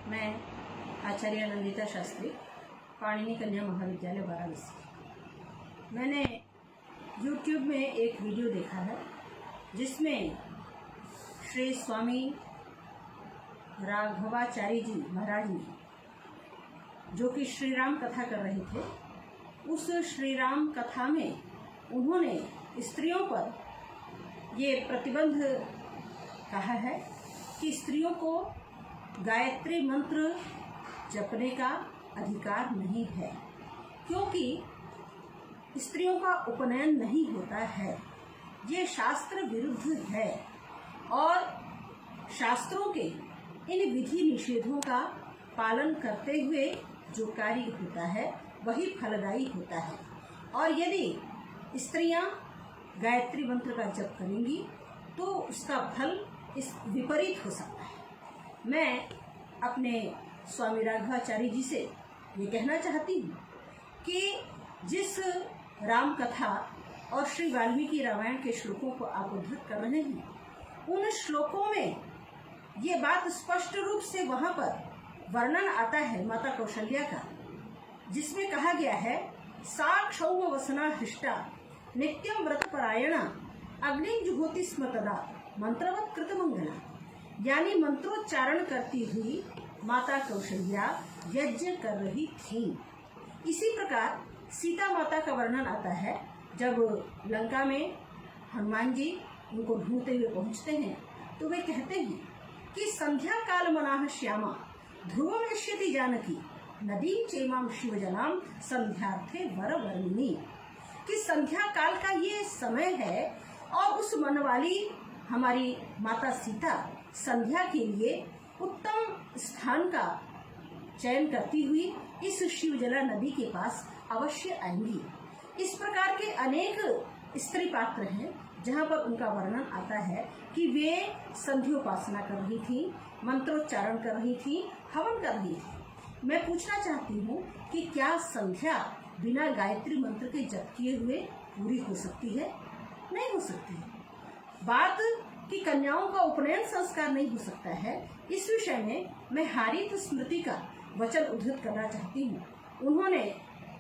मैं आचार्य नंदिता शास्त्री, पाणिनि कन्या महाविद्यालय वाराणसी। मैंने YouTube में एक वीडियो देखा है जिसमें श्री स्वामी राघवाचार्य जी महाराज ने, जो कि श्री राम कथा कर रहे थे, उस श्री राम कथा में उन्होंने स्त्रियों पर ये प्रतिबंध कहा है कि स्त्रियों को गायत्री मंत्र जपने का अधिकार नहीं है, क्योंकि स्त्रियों का उपनयन नहीं होता है। ये शास्त्र विरुद्ध है और शास्त्रों के इन विधि निषेधों का पालन करते हुए जो कार्य होता है वही फलदायी होता है। और यदि स्त्रियां गायत्री मंत्र का जप करेंगी तो उसका फल इस विपरीत हो सकता है। मैं अपने स्वामी राघवाचार्य जी से ये कहना चाहती हूँ कि जिस राम कथा और श्री वाल्मीकि रामायण के श्लोकों को आप उद्धृत कर रहे हैं, उन श्लोकों में ये बात स्पष्ट रूप से वहाँ पर वर्णन आता है माता कौशल्या का, जिसमें कहा गया है, सा क्षौम वसना हृष्टा नित्यम व्रत परायणा अग्नि जुहोति स्म तदा मंत्रवत कृत मंगला। यानी मंत्रोच्चारण करती हुई माता कौशल्या यज्ञ कर रही थी। इसी प्रकार सीता माता का वर्णन आता है, जब लंका में हनुमान जी उनको ढूंढते हुए पहुंचते हैं तो वे कहते हैं कि संध्या काल मनाह श्यामा ध्रुवम यश्यति जानकी नदीम चेमाम शिवजनाम संध्यार्थे वर वर्णिनी। कि संध्या काल का ये समय है और उस मनवाली हमारी माता सीता संध्या के लिए उत्तम स्थान का चयन करती हुई इस शिवजला नदी के पास अवश्य आएंगी। इस प्रकार के अनेक स्त्री पात्र हैं जहाँ पर उनका वर्णन आता है कि वे संध्योपासना कर रही थी, मंत्रोच्चारण कर रही थी, हवन कर रही थी। मैं पूछना चाहती हूँ कि क्या संध्या बिना गायत्री मंत्र के जप किए हुए पूरी हो सकती है? नहीं हो सकती। बात कि कन्याओं का उपनयन संस्कार नहीं हो सकता है, इस विषय में मैं हारित स्मृति का वचन उद्धृत करना चाहती हूँ। उन्होंने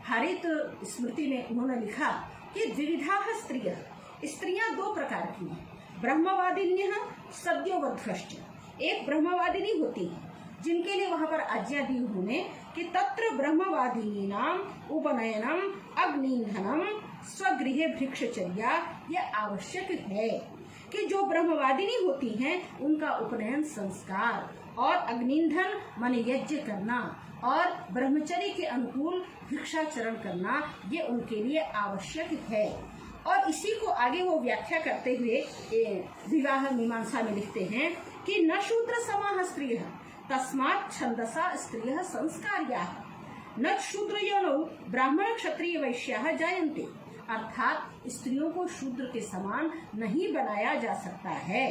हारित स्मृति में उन्होंने लिखा कि द्विविधा स्त्रियां दो प्रकार की हैं, ब्रह्मवादिन्यः सद्योवध्वश्च। एक ब्रह्मवादिनी होती है जिनके लिए वहाँ पर आज्ञा दी उन्होंने कि तत्र ब्रह्मवादिनीनाम उपनयनम अग्निंधनम स्वगृहे भिक्षचर्या यह आवश्यक है। कि जो ब्रह्मवादिनी होती हैं उनका उपनयन संस्कार और अग्निंधन माने यज्ञ करना और ब्रह्मचर्य के अनुकूल भिक्षाचरण करना ये उनके लिए आवश्यक है। और इसी को आगे वो व्याख्या करते हुए विवाह मीमांसा में लिखते हैं कि न शूद्र समाः स्त्रियः तस्मात् छंदसा स्त्रियः संस्कार्याः न शूद्र योनौ ब्राह्मण क्षत्रिय वैश्याः जायन्ते। अर्थात स्त्रियों को शूद्र के समान नहीं बनाया जा सकता है,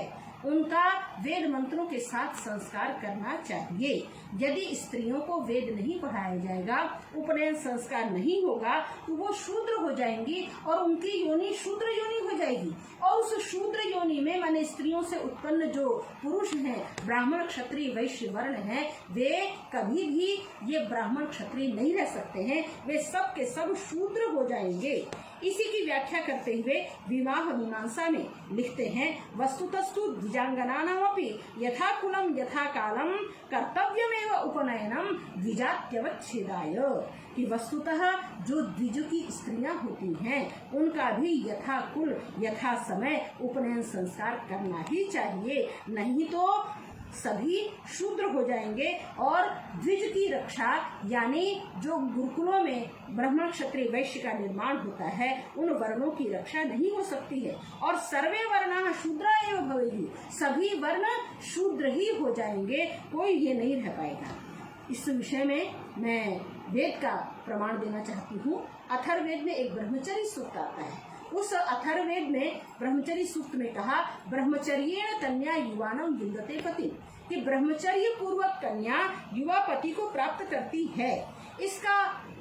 उनका वेद मंत्रों के साथ संस्कार करना चाहिए। यदि स्त्रियों को वेद नहीं पढ़ाया जाएगा, उपनयन संस्कार नहीं होगा, तो वो शूद्र हो जाएंगी और उनकी योनि शूद्र योनि हो जाएगी। और उस शूद्र योनि में माने स्त्रियों से उत्पन्न जो पुरुष हैं, ब्राह्मण क्षत्रिय वैश्य वर्ण हैं, वे कभी भी ये ब्राह्मण क्षत्रिय नहीं रह सकते हैं, वे सब के सब शूद्र हो जाएंगे। इसी की व्याख्या करते हुए विवाह मीमांसा में लिखते हैं, वस्तुतस्तु द्विजांगनानामपि यथा कुलम यथा कालम कर्तव्यमेव उपनयनम द्विजात्यवच्छेदाय। कि वस्तुतः जो द्विज की स्त्रियां होती हैं उनका भी यथा कुल यथा समय उपनयन संस्कार करना ही चाहिए, नहीं तो सभी शूद्र हो जाएंगे। और द्विज की रक्षा यानी जो गुरुकुलों में ब्राह्मण क्षत्रिय वैश्य का निर्माण होता है, उन वर्णों की रक्षा नहीं हो सकती है। और सर्वे वर्णाः शूद्रा एव भवेयुः, सभी वर्ण शूद्र ही हो जाएंगे, कोई ये नहीं रह पाएगा। इस विषय में मैं वेद का प्रमाण देना चाहती हूँ। अथर्ववेद में एक ब्रह्मचर्य सूक्त आता है। उस अथर्ववेद में ब्रह्मचर्य सूक्त में कहा, ब्रह्मचर्येण कन्या युवानम विन्दते पति, कि ब्रह्मचर्य पूर्वक कन्या युवा पति को प्राप्त करती है। इसका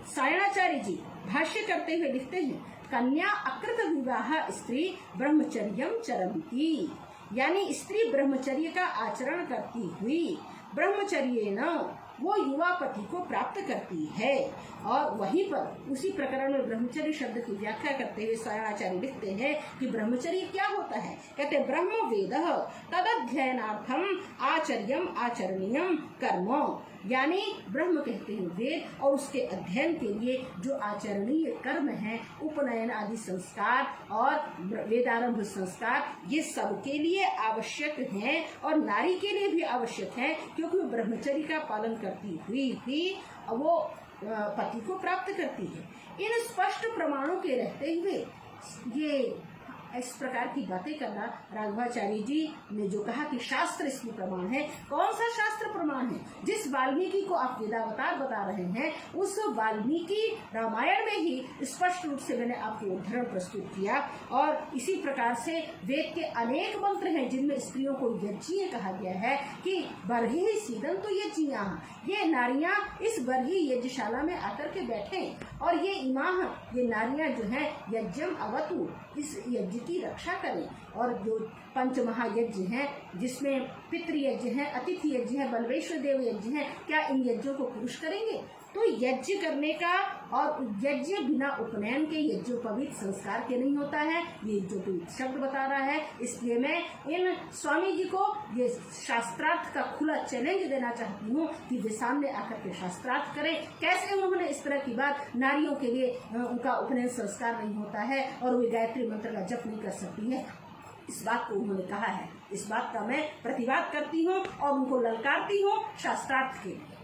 सायणाचार्य जी भाष्य करते हुए लिखते हैं, कन्या अकृत विवाह स्त्री ब्रह्मचर्यम चरन्ति। यानी स्त्री ब्रह्मचर्य का आचरण करती हुई ब्रह्मचर्येन वो युवा पति को प्राप्त करती है। और वहीं पर उसी प्रकरण में ब्रह्मचर्य शब्द की व्याख्या करते हुए स्वयंआचार्य लिखते हैं कि ब्रह्मचर्य क्या होता है। कहते ब्रह्म वेद तदध्ययनार्थम आचर्यम आचरणीयम कर्म, यानी ब्रह्म कहते हैं वेद और उसके अध्ययन के लिए जो आचरणीय कर्म है, उपनयन आदि संस्कार और वेदारंभ संस्कार, ये सबके लिए आवश्यक हैं और नारी के लिए भी आवश्यक है, क्योंकि वो ब्रह्मचर्य का पालन करती हुई भी वो पति को प्राप्त करती है। इन स्पष्ट प्रमाणों के रहते हुए ये इस प्रकार की बातें करना, राघवाचार्य जी ने जो कहा कि शास्त्र इसमें प्रमाण है, कौन सा शास्त्र प्रमाण है? जिस वाल्मीकि को आप वेदावतार बता रहे हैं, उस वाल्मीकि रामायण में ही स्पष्ट रूप से मैंने आपको उदाहरण प्रस्तुत किया। और इसी प्रकार से वेद के अनेक मंत्र हैं जिनमें स्त्रियों को यज्ञीय कहा गया है कि बरही सीदन तो यज्ञिया, ये नारियां इस बरही यज्ञशाला में आकर के बैठे और ये इमाह, ये नारियां जो हैं यज्ञम अवतु, इस यज्ञ की रक्षा करें। और जो पंच महायज्ञ हैं जिसमें पितृयज्ञ है, अतिथि यज्ञ है, बलवेश्वर देव यज्ञ है, क्या इन यज्ञों को पुरुष करेंगे? तो यज्ञ करने का, और यज्ञ बिना उपनयन के यज्ञोपवीत संस्कार के नहीं होता है, ये जो शब्द बता रहा है। इसलिए मैं इन स्वामी जी को ये शास्त्रार्थ का खुला चैलेंज देना चाहती हूँ कि वे सामने आकर के शास्त्रार्थ करें। कैसे उन्होंने इस तरह की बात, नारियों के लिए उनका उपनयन संस्कार नहीं होता है और वे गायत्री मंत्र का जप नहीं कर सकती है, इस बात को उन्होंने कहा है। इस बात का मैं प्रतिवाद करती हूँ और उनको ललकारती हूँ शास्त्रार्थ के लिए।